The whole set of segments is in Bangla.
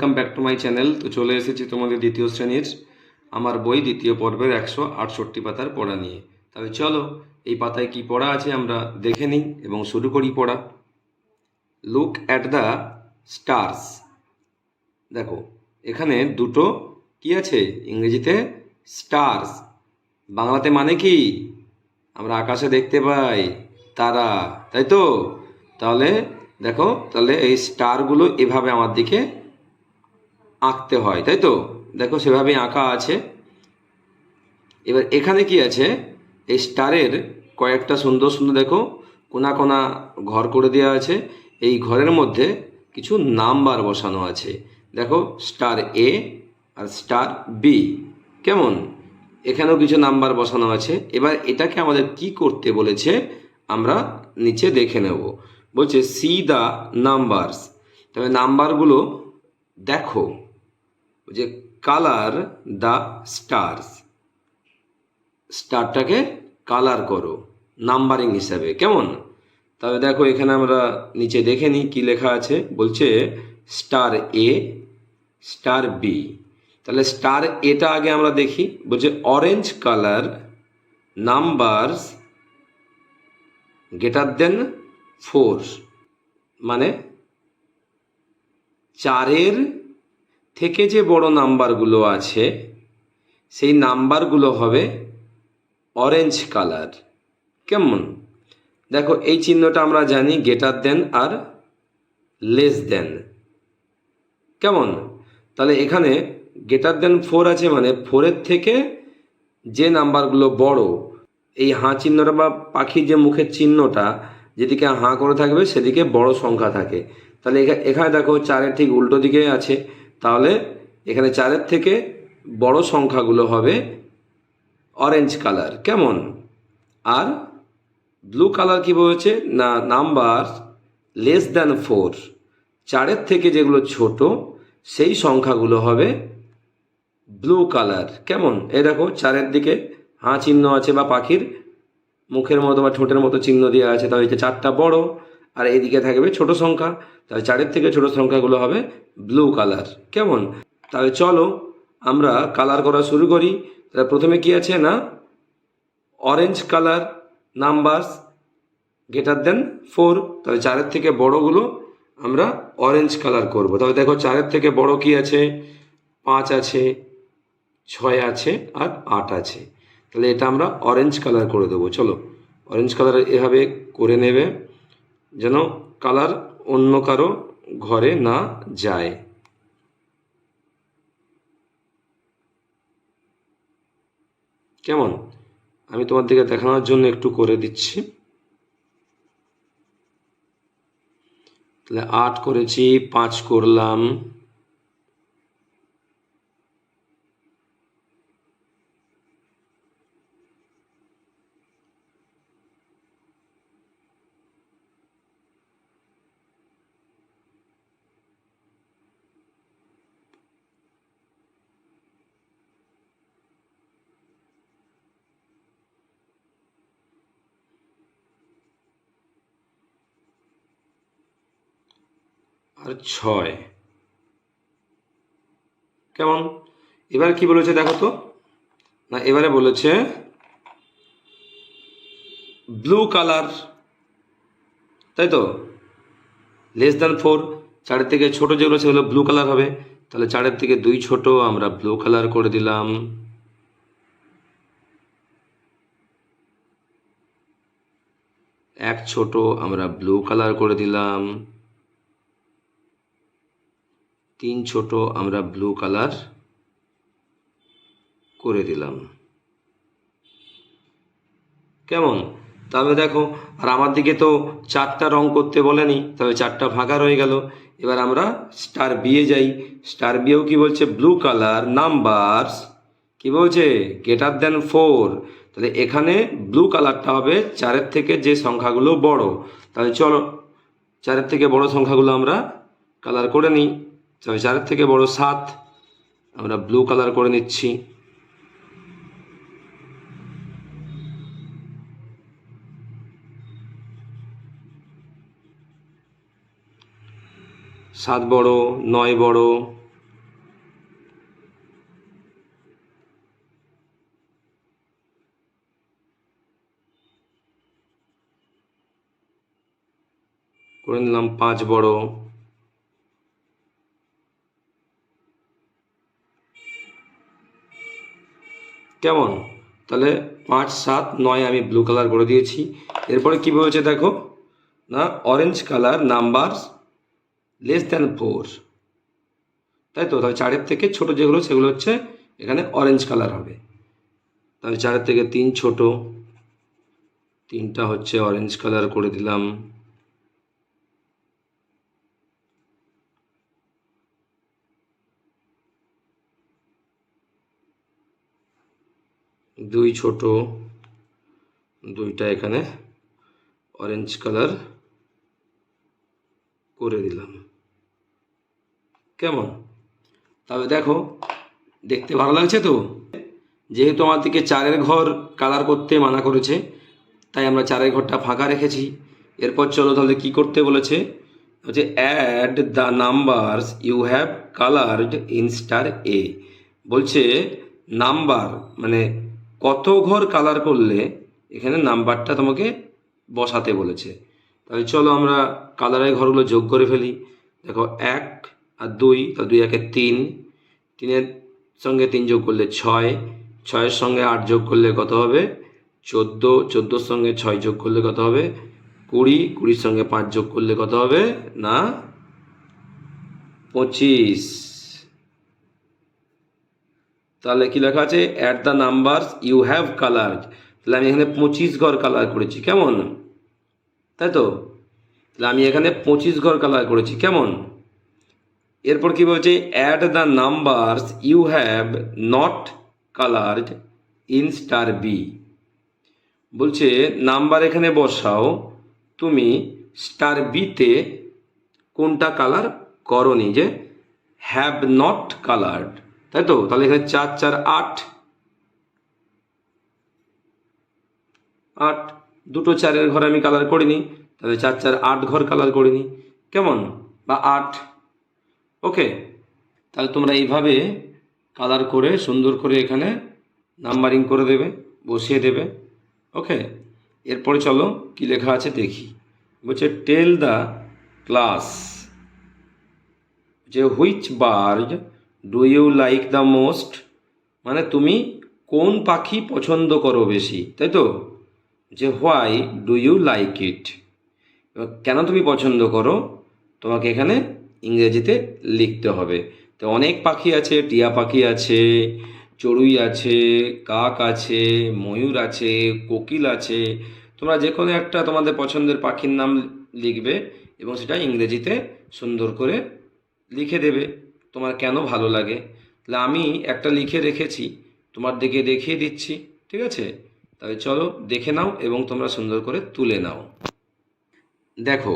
Welcome back to my channel. তো চলে এসেছি তোমাদের দ্বিতীয় শ্রেণীর আমার বই দ্বিতীয় পর্বের 168 পাতার পড়া নিয়ে। তবে চলো এই পাতায় কি পড়া আছে আমরা দেখে নিই এবং শুরু করি পড়া। Look at the stars. দেখো এখানে দুটো কি আছে, ইংরেজিতে স্টারস, বাংলাতে মানে কি আমরা আকাশে দেখতে পাই তারা, তাই তো? তাহলে দেখো, তাহলে এই স্টারগুলো এভাবে আমার দিকে আঁকতে হয়, তাই তো? দেখো সেভাবেই আঁকা আছে। এবার এখানে কি আছে, এই স্টারের কয়েকটা সুন্দর সুন্দর দেখো কোনা কোনা ঘর করে দেওয়া আছে। এই ঘরের মধ্যে কিছু নাম্বার বসানো আছে। দেখো স্টার এ আর স্টার বি, কেমন? এখানেও কিছু নাম্বার বসানো আছে। এবার এটাকে আমাদের কি করতে বলেছে আমরা নিচে দেখে নেব। বলছে সি দ্য নাম্বারস, তবে নাম্বারগুলো দেখো, যে কালার দ্য স্টারস, স্টারটাকে কালার করো নাম্বারিং হিসাবে, কেমন? তবে দেখো এখানে আমরা নিচে দেখে নিই কি লেখা আছে। বলছে স্টার এ, স্টার বি। তাহলে স্টার এটা আগে আমরা দেখি। বলছে orange colour numbers greater than 4, মানে চারের থেকে যে বড় নাম্বারগুলো আছে সেই নাম্বারগুলো হবে অরেঞ্জ কালার, কেমন? দেখো এই চিহ্নটা আমরা জানি গ্রেটার দেন আর লেস দেন, কেমন? তাহলে এখানে গ্রেটার দেন 4 আছে, মানে 4-এর থেকে যে নাম্বারগুলো বড়, এই হাঁ চিহ্নটা বা পাখির যে মুখের চিহ্নটা যেদিকে হাঁ করে থাকবে সেদিকে বড় সংখ্যা থাকে। তাহলে এখানে দেখো 4-এর ঠিক উল্টো দিকে আছে, তাহলে এখানে 4-এর থেকে বড় সংখ্যাগুলো হবে অরেঞ্জ কালার, কেমন? আর ব্লু কালার কি বলেছে না, নাম্বার লেস দ্যান 4, 4-এর থেকে যেগুলো ছোট সেই সংখ্যাগুলো হবে ব্লু কালার, কেমন? এই দেখো 4-এর দিকে হাঁ চিহ্ন আছে বা পাখির মুখের মতো বা ঠোঁটের মতো চিহ্ন দেওয়া আছে, তাহলে 4টা বড় আর এইদিকে থাকবে ছোট সংখ্যা, তাহলে 4-এর থেকে ছোট সংখ্যাগুলো হবে ব্লু কালার, কেমন? তাহলে চলো আমরা কালার করা শুরু করি। তাহলে প্রথমে কি আছে না, orange colour numbers greater than 4, তাহলে 4-এর থেকে বড়গুলো আমরা অরেঞ্জ কালার করব। তাহলে দেখো 4-এর থেকে বড় কি আছে, 5 আছে, 6 আছে আর 8 আছে। তাহলে এটা আমরা অরেঞ্জ কালার করে দেবো। চলো অরেঞ্জ কালার এভাবে করে নেবে যেন কালার অন্য কারো ঘরে না যায়, কেমন? আমি তোমাদেরকে দেখানোর জন্য একটু করে দিচ্ছি। তাহলে 8 করেছি, 5 করলাম, আর 6, কেমন? এবার কি বলেছে দেখো তো, না এবারে বলেছে ব্লু কালার, তাই তো? লেস দ্যান 4, 4-এর থেকে ছোট যেগুলো সেগুলো ব্লু কালার হবে। তাহলে 4-এর থেকে 2 ছোট আমরা ব্লু কালার করে দিলাম, 1 ছোট আমরা ব্লু কালার করে দিলাম, 3 ছোট আমরা ব্লু কালার করে দিলাম, কেমন? তাহলে দেখো আর আমার দিকে তো 4টা রং করতে বলেনি, তবে 4টা ফাঁকা রয়ে গেল। এবার আমরা স্টার বিয়ে যাই। স্টার বিয়েও কি বলছে, ব্লু কালার নাম্বারস কি বলছে গ্রেটার দেন 4, তাহলে এখানে ব্লু কালারটা হবে 4-এর থেকে যে সংখ্যাগুলো বড়। তাহলে চলো 4-এর থেকে বড় সংখ্যাগুলো আমরা কালার করে নিই। তবে 4-এর থেকে বড় 7 আমরা ব্লু কালার করে নিচ্ছি, 7 বড়, 9 বড়, করে নিলাম 5 বড়। কেমন? তাহলে 5, 7, 9 আমি ব্লু কালার করে দিয়েছি। এরপরে কী বলেছে দেখো না, orange colour number less than 4, তাই তো? তাহলে 4-এর থেকে ছোট যেগুলো সেগুলো হচ্ছে এখানে অরেঞ্জ কালার হবে। তাহলে 4-এর থেকে 3 ছোট, 3টা হচ্ছে অরেঞ্জ কালার করে দিলাম। দুই ছোট, 2টা এখানে অরেঞ্জ কালার করে দিলাম। কেমন? তাহলে দেখো দেখতে ভালো লাগছে তো? যেহেতু আমাদেরকে 4-এর ঘর কালার করতে মানা করেছে, তাই আমরা 4-এর ঘরটা ফাঁকা রেখেছি। এরপর চলো তাহলে কি করতে বলেছে, হচ্ছে add the numbers you have coloured in star A. বলছে নাম্বার মানে কত ঘর কালার করলে এখানে নাম্বারটা তোমাকে বসাতে বলেছে। তাহলে চলো আমরা কালারের ঘরগুলো যোগ করে ফেলি। দেখো 1 আর 2, তা 2 1 3, 3-এর সঙ্গে 3 যোগ করলে 6, 6-এর সঙ্গে 8 যোগ করলে কত হবে 14, 14-র সঙ্গে 6 যোগ করলে কত হবে 20, 20-র সঙ্গে 5 যোগ করলে কত হবে না 25। তাহলে কি লেখা আছে, at the numbers you have coloured. তাহলে আমি এখানে 25 ঘর কালার করেছি। কেমন? তাই তো? তাহলে আমি এখানে 25 ঘর কালার করেছি। কেমন? এরপর কি বলছে, add the numbers you have not coloured in star B. বলছে নাম্বার এখানে বসাও তুমি স্টার বিতে কোনটা কালার করনি, যে হ্যাভ নট কালার্ড, তাই তো? তাহলে এখানে 4 4 8, 8 দুটো 4-এর ঘরে আমি কালার করিনি, তাহলে 4 4 8 ঘর কালার করিনি। কেমন? বা 8। ওকে, তাহলে তোমরা এইভাবে কালার করে সুন্দর করে এখানে নাম্বারিং করে দেবে, বসিয়ে দেবে। ওকে, এরপরে চলো কি লেখা আছে দেখি। বলছে টেল দ্য ক্লাস যে which bird do you like the most, মানে তুমি কোন পাখি পছন্দ করো বেশি, তাই তো? যে why do you like it, কেন তুমি পছন্দ করো তোমাকে এখানে ইংরেজিতে লিখতে হবে। তো অনেক পাখি আছে, টিয়া পাখি আছে, চড়ুই আছে, কাক আছে, ময়ূর আছে, কোকিল আছে। তোমরা যে কোনো একটা তোমাদের পছন্দের পাখির নাম লিখবে এবং সেটা ইংরেজিতে সুন্দর করে লিখে দেবে তোমার কেন ভালো লাগে। তাহলে আমি একটা লিখে রেখেছি, তোমার দিকে দেখিয়ে দিচ্ছি, ঠিক আছে? তাহলে চলো দেখে নাও এবং তোমরা সুন্দর করে তুলে নাও। দেখো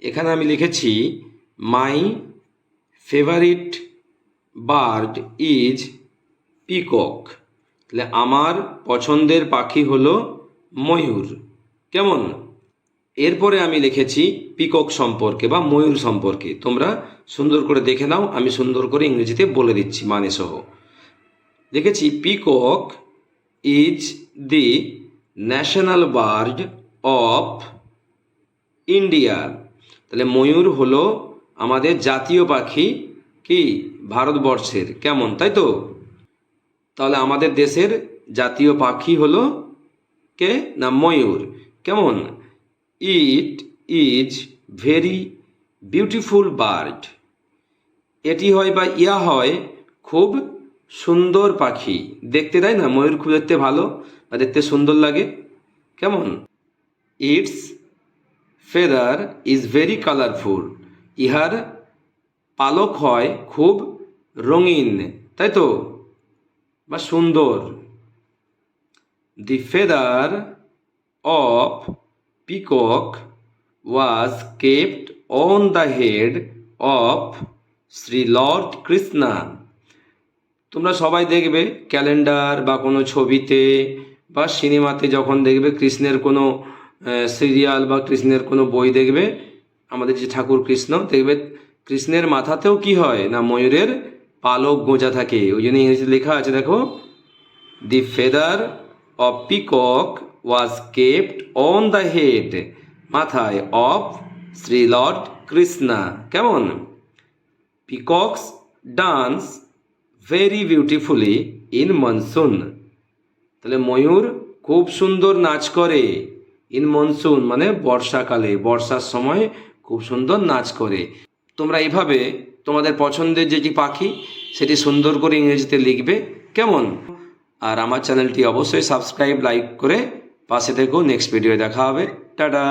এখানে আমি লিখেছি my favourite bird is peacock. তাহলে আমার পছন্দের পাখি হলো ময়ূর। কেমন? এরপরে আমি লিখেছি পিকক সম্পর্কে বা ময়ূর সম্পর্কে, তোমরা সুন্দর করে দেখে নাও, আমি সুন্দর করে ইংরেজিতে বলে দিচ্ছি মানে সহ। লিখেছি peacock is the national bird of India. তাহলে ময়ূর হলো আমাদের জাতীয় পাখি কি ভারতবর্ষের। কেমন? তাই তো? তাহলে আমাদের দেশের জাতীয় পাখি হলো কে না ময়ূর। কেমন? It is very beautiful bird. এটি হয় বা ইয়া হয় খুব সুন্দর পাখি দেখতে, তাই না? ময়ূর খুব দেখতে ভালো বা দেখতে সুন্দর লাগে। কেমন? Its feather is very colourful. ইহার পালক হয় খুব রঙিন, তাই তো? বা সুন্দর। The feather of peacock was kept on the head of Shri lord Krishna. তোমরা সবাই দেখবে ক্যালেন্ডার বা কোনো ছবিতে বা সিনেমাতে যখন দেখবে কৃষ্ণের কোনো সিরিয়াল বা কৃষ্ণের কোনো বই দেখবে, আমাদের যে ঠাকুর কৃষ্ণ দেখবে কৃষ্ণের মাথাতেও কি হয় না ময়ূরের পালক গোঁজা থাকে। ওই জন্য ইংরেজিতে লেখা আছে দেখো, the feather of peacock was kept on the head, মাথায়, অফ শ্রী লর্ড কৃষ্ণা। কেমন? Peacocks dance very beautifully in monsoon. তাহলে ময়ূর খুব সুন্দর নাচ করে ইন মনসুন মানে বর্ষাকালে, বর্ষার সময় খুব সুন্দর নাচ করে। তোমরা এভাবে তোমাদের পছন্দের যেটি পাখি সেটি সুন্দর করে ইংরেজিতে লিখবে। কেমন? আর আমার চ্যানেলটি অবশ্যই সাবস্ক্রাইব লাইক করে পাশে থেকেও। নেক্সট ভিডিও দেখা হবে। টাটা।